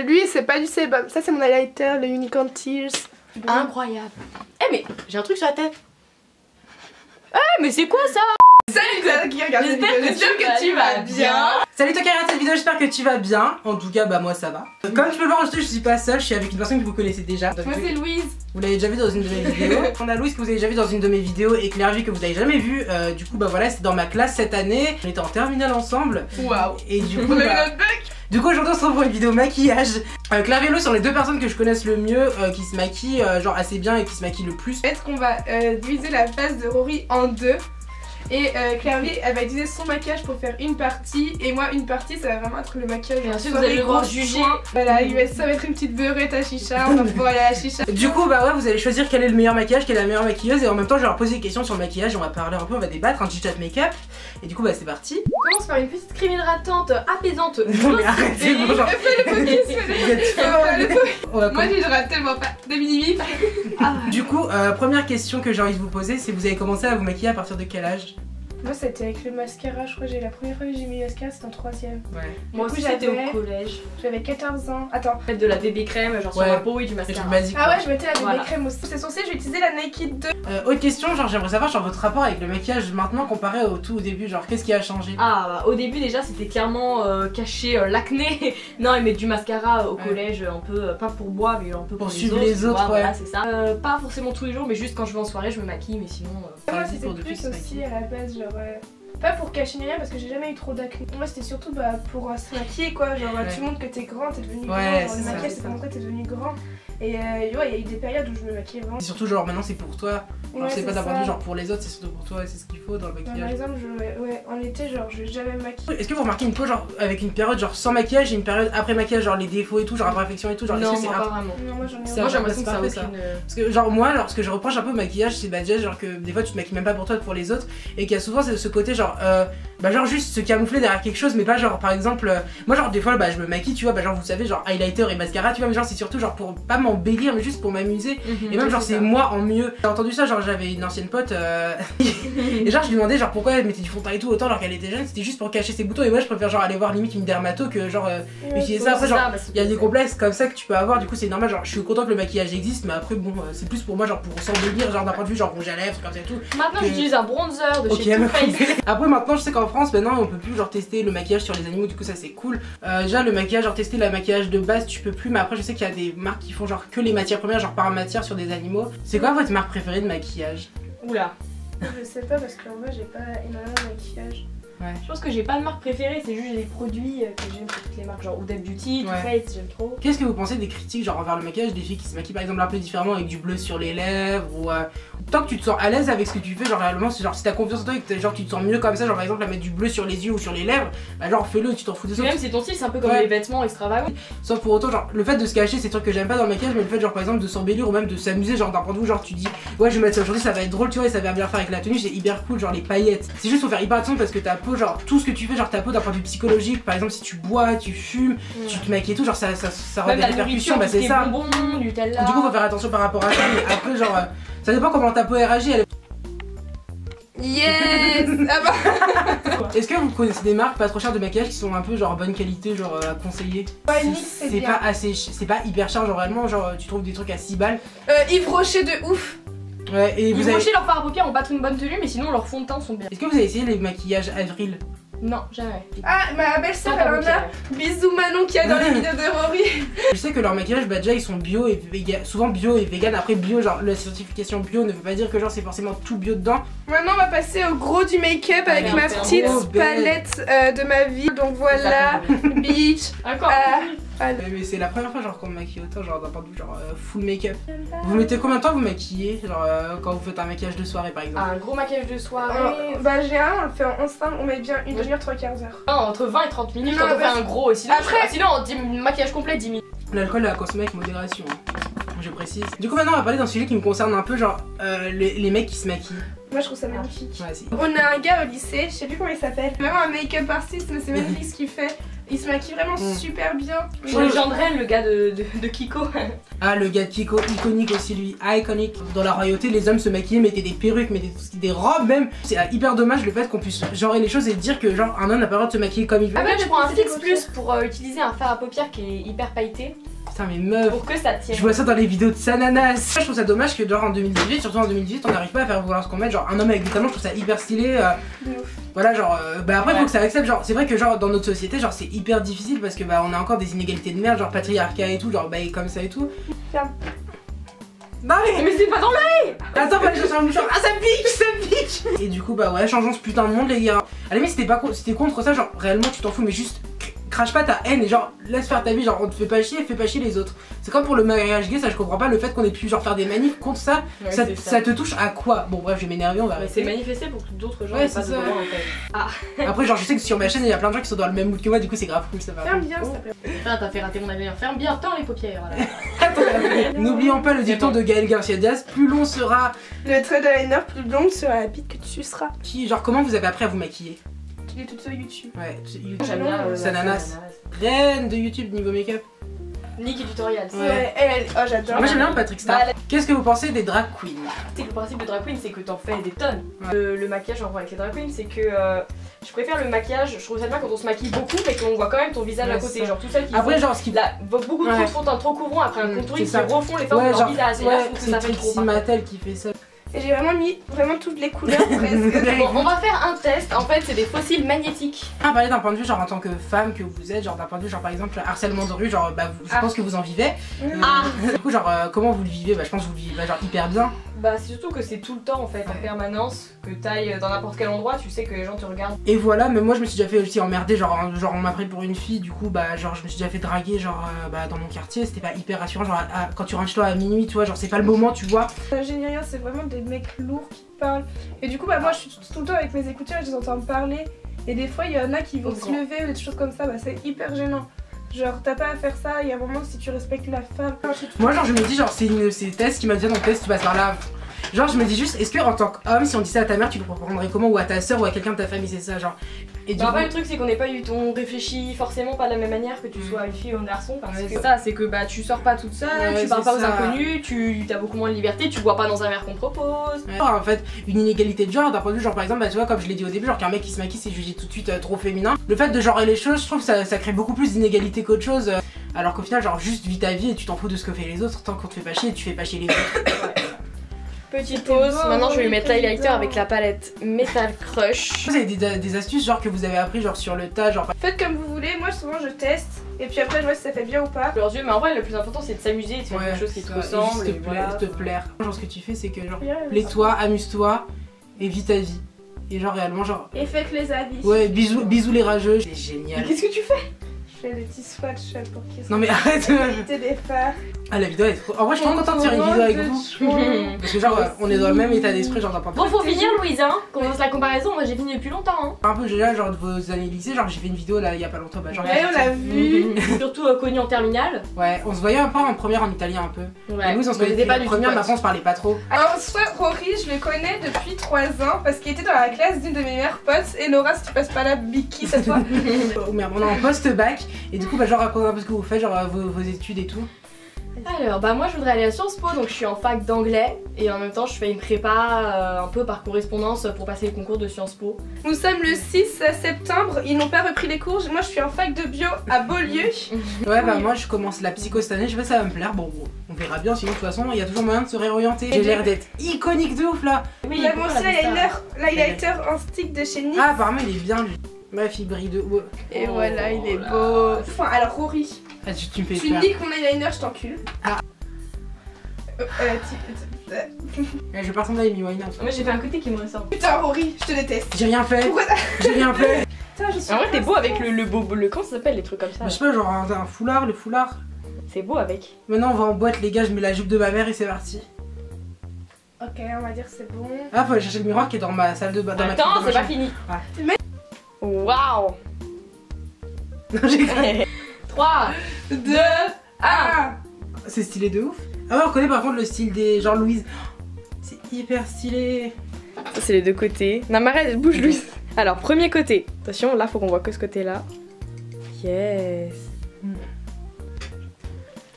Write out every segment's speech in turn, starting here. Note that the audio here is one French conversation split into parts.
lui c'est pas du sébum. Ça c'est mon highlighter, le Unicorn Tears. Incroyable. Eh mais j'ai un truc sur la tête. Eh mais c'est quoi ça? Salut toi qui regarde cette vidéo, j'espère que tu vas bien. Salut toi qui regarde cette vidéo, j'espère que tu vas bien. En tout cas bah moi ça va. Comme tu peux le voir je suis pas seule, je suis avec une personne que vous connaissez déjà. Moi c'est Louise. Vous l'avez déjà vu dans une de mes vidéos. On a Louise que vous avez déjà vu dans une de mes vidéos et Claire Vie que vous avez jamais vu. Du coup bah voilà, c'est dans ma classe cette année. On était en terminale ensemble. Waouh. Et du coup On a eu bah, notre bac. du coup aujourd'hui on se retrouve pour une vidéo maquillage. Claire et Louise sont les deux personnes que je connaisse le mieux, qui se maquillent genre assez bien et qui se maquillent le plus. Peut-être qu'on va diviser la face de Rory en deux. Et Claire elle va utiliser son maquillage pour faire une partie et moi une partie ça va vraiment être le maquillage. Et ensuite vous allez devoir juger. Voilà, ça va être une petite beurrette à chicha, on va pouvoir aller à la chicha. Du coup bah ouais vous allez choisir quel est le meilleur maquillage, quelle est la meilleure maquilleuse et en même temps je vais leur poser des questions sur le maquillage, on va parler un peu, on va débattre, un petit chat make-up. Et du coup bah c'est parti. On commence par une petite crème hydratante apaisante. Non mais arrêtez bon genre. Moi je rate tellement pas de mini. Du coup première question que j'ai envie de vous poser c'est vous avez commencé à vous maquiller à partir de quel âge? Moi c'était avec le mascara, je crois que la première fois que j'ai mis le mascara c'était en 3ème. Ouais. Moi aussi j'étais au collège. J'avais 14 ans. Attends. Mettre de la bébé crème genre sur la peau et du mascara. Ah ouais je mettais la bébé crème aussi. C'est censé je vais utiliser la Naked 2. Autre question, genre j'aimerais savoir genre votre rapport avec le maquillage maintenant comparé au tout au début, genre qu'est-ce qui a changé? Ah bah, au début déjà c'était clairement cacher l'acné. Non et mettre du mascara au collège un peu, pas pour moi mais un peu pour suivre les autres. Ouais. Voilà c'est ça. Pas forcément tous les jours mais juste quand je vais en soirée je me maquille mais sinon... Moi c'était plus aussi à la base genre... Pas pour cacher ni rien parce que j'ai jamais eu trop d'acné. Moi c'était surtout bah, pour se maquiller quoi, genre tu montres que t'es grand, t'es devenu grand, genre, le maquillage c'est pour montrer que t'es devenu grand. Et ouais il y a eu des périodes où je me maquillais vraiment. C'est surtout genre maintenant c'est pour toi, ouais, c'est pas d'un point de vue genre pour les autres, c'est surtout pour toi et c'est ce qu'il faut dans le maquillage. Par exemple en été genre je vais jamais me maquiller. Est-ce que vous remarquez une peau genre avec une période genre sans maquillage et une période après maquillage genre les défauts et tout, genre imperfection et tout genre? Non est-ce que moi pas vraiment. Non moi j'en ai moi j'ai l'impression que ça ça. Parce que genre moi alors ce que je reproche un peu au maquillage c'est bah déjà genre que des fois tu te maquilles même pas pour toi pour les autres et qu'il y a souvent ce côté genre bah genre juste se camoufler derrière quelque chose mais pas genre par exemple moi genre des fois bah je me maquille tu vois bah genre vous savez genre highlighter et mascara tu vois mais genre c'est surtout genre pour pas m'embellir mais juste pour m'amuser et même genre c'est moi en mieux. J'ai entendu ça genre j'avais une ancienne pote et genre je lui demandais genre pourquoi elle mettait du fond de teint et tout autant alors qu'elle était jeune, c'était juste pour cacher ses boutons et moi je préfère genre aller voir limite une dermato que genre utiliser ça après genre il y a des complexes comme ça que tu peux avoir du coup c'est normal genre je suis content que le maquillage existe mais après bon c'est plus pour moi genre pour s'embellir genre d'un point de vue genre rouge à lèvres comme ça et tout. Maintenant j'utilise un bronzer de chez Too Faced. Après maintenant je sais qu'en France maintenant on peut plus genre tester le maquillage sur les animaux du coup ça c'est cool. Déjà le maquillage genre tester le maquillage de base tu peux plus mais après je sais qu'il y a des marques qui font genre que les matières premières genre par matière sur des animaux. C'est quoi votre marque préférée de maquillage? Oula. Je sais pas parce qu'en vrai j'ai pas énormément de maquillage. Ouais. Je pense que j'ai pas de marque préférée, c'est juste les produits que j'aime pour toutes les marques, genre Huda Beauty, Too Faced, j'aime trop. Qu'est-ce que vous pensez des critiques genre envers le maquillage des filles qui se maquillent par exemple un peu différemment avec du bleu sur les lèvres ou tant que tu te sens à l'aise avec ce que tu fais genre réellement genre si t'as confiance en toi et que genre tu te sens mieux comme ça genre par exemple à mettre du bleu sur les yeux ou sur les lèvres bah genre fais-le tu t'en fous de ça. Même c'est ton style c'est un peu comme les vêtements extravagants. Sauf pour autant genre le fait de se cacher c'est truc que j'aime pas dans le maquillage mais le fait genre par exemple de s'embellir ou même de s'amuser genre d'un point de vue genre tu dis ouais je vais mettre ça aujourd'hui ça va être drôle tu vois et ça va bien faire avec la tenue c'est hyper cool genre les paillettes. C'est juste faut faire hyper attention parce que ta peau genre tout ce que tu fais genre ta peau d'un point de vue psychologique par exemple si tu bois, tu fumes, tu te maquilles et tout genre ça aura des répercussions bah c'est ça. Bonbons, Nutella. Du coup faut faire attention par rapport à ça mais après genre ça dépend comment ta peau réagit elle... Yes. Ah bah. Est-ce que vous connaissez des marques pas trop chères de maquillage qui sont un peu genre bonne qualité genre à conseiller? Ouais, c'est pas assez c'est pas hyper cher genre réellement genre tu trouves des trucs à 6 balles. Yves Rocher de ouf. Ouais et Yves Rocher leurs fards à paupières ont pas trop une bonne tenue mais sinon leurs fonds de teint sont bien. Est-ce que vous avez essayé les maquillages Avril? Non, jamais. Ah, ma belle-sœur elle en a. Bisous Manon qui a dans les vidéos de Rory. Je sais que leur maquillage, bah déjà ils sont bio et vegan, souvent bio et vegan. Après bio, genre la certification bio ne veut pas dire que genre c'est forcément tout bio dedans. Maintenant on va passer au gros du make-up avec ma petite palette de ma vie. Donc voilà, Beach. Mais c'est la première fois genre qu'on me maquille autant genre d'un point de vue genre full make-up. Vous mettez combien de temps vous maquillez genre quand vous faites un maquillage de soirée par exemple? Un gros maquillage de soirée. Bah j'ai on le fait en 11 temps, on met bien une demi-heure, 3/4 heure. Entre 20 et 30 minutes quand on fait un gros aussi. Sinon on dit maquillage complet 10 minutes. L'alcool à consommer avec modération, je précise. Du coup maintenant on va parler d'un sujet qui me concerne un peu genre les mecs qui se maquillent. Moi je trouve ça magnifique. Ouais, on a un gars au lycée, je sais plus comment il s'appelle. Vraiment un make-up artiste mais c'est magnifique ce qu'il fait. Il se maquille vraiment super bien. Pour Gendren, le gars de Kiko. Ah, le gars de Kiko, iconique aussi lui, iconique. Dans la royauté, les hommes se maquillaient, mettaient des perruques, mettaient des robes même. C'est hyper dommage le fait qu'on puisse genrer les choses et dire que genre un homme n'a pas le droit de se maquiller comme il veut. Ah ouais, je prends un fixe plus pour utiliser un fard à paupières qui est hyper pailleté. Putain mais meuf, pour que ça tienne. Je vois ça dans les vidéos de Sananas. Je trouve ça dommage que genre en 2018, surtout en 2018, on n'arrive pas à faire vouloir ce qu'on met. Genre un homme avec des talons, je trouve ça hyper stylé. Voilà genre, bah après faut que ça accepte. Genre c'est vrai que genre dans notre société, genre c'est hyper difficile parce que bah on a encore des inégalités de merde, genre patriarcat et tout, genre bah comme ça et tout. Non mais c'est pas dans l'œil. Attends, bah je cherche un mouchoir. Ah ça pique. Et du coup bah ouais, changeons ce putain de monde les gars. À la limite c'était contre ça, genre réellement tu t'en fous mais juste crache pas ta haine et genre laisse faire ta vie, genre on te fait pas chier, fais pas chier les autres. C'est comme pour le mariage gay, ça je comprends pas le fait qu'on ait pu genre faire des manifs contre ça, ouais, ça te touche à quoi? Bon bref je vais m'énerver, on va arrêter. C'est manifester pour que d'autres gens aient pas de droit en fait. Ah. Après genre je sais que sur ma chaîne il y a plein de gens qui sont dans le même mood que moi, du coup c'est grave cool, ça va. Ferme bien s'il te plaît. Putain t'as fait rater mon avenir, ferme bien tant les paupières voilà. N'oublions pas le dicton de Gaël Garcia Diaz, plus long sera le trait de liner, plus longue sera la bite que tu suceras. Genre comment vous avez appris à vous maquiller? Il est tout sur YouTube. Ouais, YouTube. J'aime bien Sananas. Reine de YouTube niveau make-up. Niki Tutorials. Ouais, elle, oh j'adore. Moi j'aime bien Patrick Star. Qu'est-ce que vous pensez des drag queens? C'est que le principe de drag queen c'est que t'en fais des tonnes. Ouais. Le maquillage en vrai avec les drag queens c'est que je préfère le maquillage, je trouve ça bien quand on se maquille beaucoup mais qu'on voit quand même ton visage à côté. Genre tout seul qui après genre ce qui beaucoup de fond teint trop couvrant après un contouring qui refont les formes de leur visage. Et là je trouve que ça fait trop. C'est Matel qui fait ça. Et j'ai vraiment mis toutes les couleurs presque. Bon, on va faire un test, en fait c'est des fossiles magnétiques. Ah parler d'un point de vue genre en tant que femme que vous êtes, genre d'un point de vue genre par exemple harcèlement de rue, genre bah je pense que vous en vivez. Du coup genre comment vous le vivez? Bah je pense que vous le vivez genre hyper bien. Bah c'est surtout que c'est tout le temps en fait, en permanence, que t'ailles dans n'importe quel endroit, tu sais que les gens te regardent. Et voilà, mais moi je me suis déjà fait aussi emmerder, genre on m'a pris pour une fille, du coup bah genre je me suis déjà fait draguer genre bah dans mon quartier, c'était pas hyper rassurant, genre quand tu rentres chez toi à minuit, tu vois, genre c'est pas le moment, tu vois. Génial, c'est vraiment des mecs lourds qui parlent. Et du coup bah moi je suis tout le temps avec mes écouteurs et je les entends parler. Et des fois il y en a qui vont se lever ou des choses comme ça, bah c'est hyper gênant. Genre t'as pas à faire ça, il y a un moment si tu respectes la femme. Moi genre je me dis genre c'est Tess qui m'a dit donc Tess tu passes par là. Genre je me dis juste, est-ce que en tant qu'homme, si on dit ça à ta mère, tu le prendrais comment, ou à ta soeur ou à quelqu'un de ta famille, c'est ça genre. Et bah le truc c'est qu'on n'est pas on réfléchit forcément pas de la même manière que tu sois une fille ou un garçon parce que ça c'est que bah tu sors pas toute seule, tu parles pas aux inconnus, tu as beaucoup moins de liberté, tu bois pas dans un verre qu'on te propose. En fait une inégalité de genre d'un point de vue genre par exemple bah tu vois comme je l'ai dit au début genre qu'un mec qui se maquille c'est jugé tout de suite trop féminin. Le fait de genrer les choses je trouve que ça crée beaucoup plus d'inégalité qu'autre chose alors qu'au final genre juste vis ta vie et tu t'en fous de ce que fait les autres tant qu'on te fait pas chier et tu fais pas chier les autres. Petite pause, maintenant je vais lui mettre l'highlighter avec la palette Metal Crush. Vous avez des astuces genre que vous avez appris genre sur le tas genre. Faites comme vous voulez, moi souvent je teste et puis après je vois si ça fait bien ou pas. Leurs yeux, mais en vrai le plus important c'est de s'amuser et de faire quelque chose qui te ressemble. Te plaire. Genre ce que tu fais c'est que genre plais-toi, amuse-toi et vis ta vie. Et genre réellement genre. Et faites les avis. Ouais, bisous les rageux. C'est génial. Mais qu'est-ce que tu fais? Je fais des petits swatchs pour qu'ils Non mais arrête. des phares. Ah la vidéo est trop. En vrai je suis trop contente de faire une vidéo avec vous. Parce que genre on est dans le même état d'esprit genre d'un point de vue. Bon faut finir Louise hein. Commence la comparaison, moi j'ai fini depuis longtemps hein. Un peu déjà genre de vos années lycée, genre j'ai fait une vidéo là il y a pas longtemps. Bah, genre, ouais on l'a vu. Surtout connu en terminale. Ouais on se voyait un peu en première en italien un peu. Ouais. Et nous on se connaissait pas du première mais après on se parlait pas trop. Alors soit Rory je le connais depuis 3 ans parce qu'il était dans la classe d'une de mes meilleures potes. Et Laura si tu passes pas là Biki cette fois. Oh merde on est en post-bac et du coup bah genre racontez un peu ce que vous faites genre vos études et tout. Alors bah moi je voudrais aller à Sciences Po donc je suis en fac d'anglais et en même temps je fais une prépa un peu par correspondance pour passer le concours de Sciences Po. Nous sommes le 6 septembre, ils n'ont pas repris les cours, moi je suis en fac de bio à Beaulieu. Ouais bah moi je commence la psycho cette année, je sais pas si ça va me plaire, bon on verra bien sinon de toute façon il y a toujours moyen de se réorienter. J'ai l'air d'être iconique de ouf là. Oui, il a mon l'highlighter en stick de chez NYX. Ah apparemment il est bien lui. Bref il brille de haut. Et voilà il est beau. Enfin alors Rory. Ah, tu me fais tu niques mon eyeliner, je t'encule. Ah. Je vais pas ressembler à Amy Winehouse. Moi j'ai fait un côté qui me ressort. Putain Rory, je te déteste. J'ai rien fait. J'ai rien fait. Putain, je suis en vrai t'es beau avec le comment ça s'appelle les trucs comme ça. Je sais pas genre un foulard, le foulard. C'est beau avec. Maintenant on va en boîte les gars, je mets la jupe de ma mère et c'est parti. Ok on va dire c'est bon. Ah faut aller chercher le miroir qui est dans ma salle de bain. Attends c'est pas fini. Ouais. Waouh. Non j'ai cru. 3, 2, 1. C'est stylé de ouf. Ah ouais on reconnaît par contre le style des genre Louise. C'est hyper stylé. Ça c'est les deux côtés. Non mais arrête, bouge Louise. Alors premier côté. Attention là faut qu'on voit que ce côté là. Yes.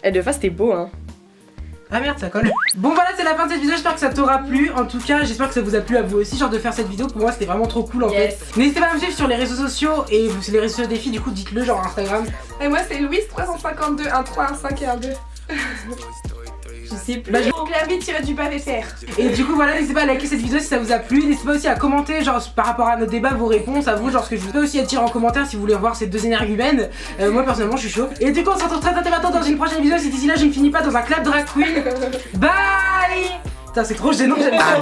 Et de face, c'était beau, hein. Ah merde, ça colle. Bon voilà, c'est la fin de cette vidéo, j'espère que ça t'aura plu. En tout cas, j'espère que ça vous a plu à vous aussi, genre de faire cette vidéo. Pour moi, c'était vraiment trop cool en fait. N'hésitez pas à me suivre sur les réseaux sociaux. Et c'est les réseaux sociaux des filles, du coup, dites-le, genre Instagram. Et moi, c'est Louise352, 1 3, 1 5 et 1 2. Je sais plus. Bah, Clairvy-du-bas-FR. Et du coup, voilà, n'hésitez pas à liker cette vidéo si ça vous a plu. N'hésitez pas aussi à commenter, genre par rapport à nos débats, vos réponses à vous, genre ce que je peux aussi à dire en commentaire si vous voulez voir ces deux énergumènes. Moi, personnellement, je suis chaud. Et du coup, on se retrouve très bientôt dans une prochaine vidéo. Si d'ici là, je ne finis pas dans un club drag queen. Bye! Putain, c'est trop gênant, j'aime pas.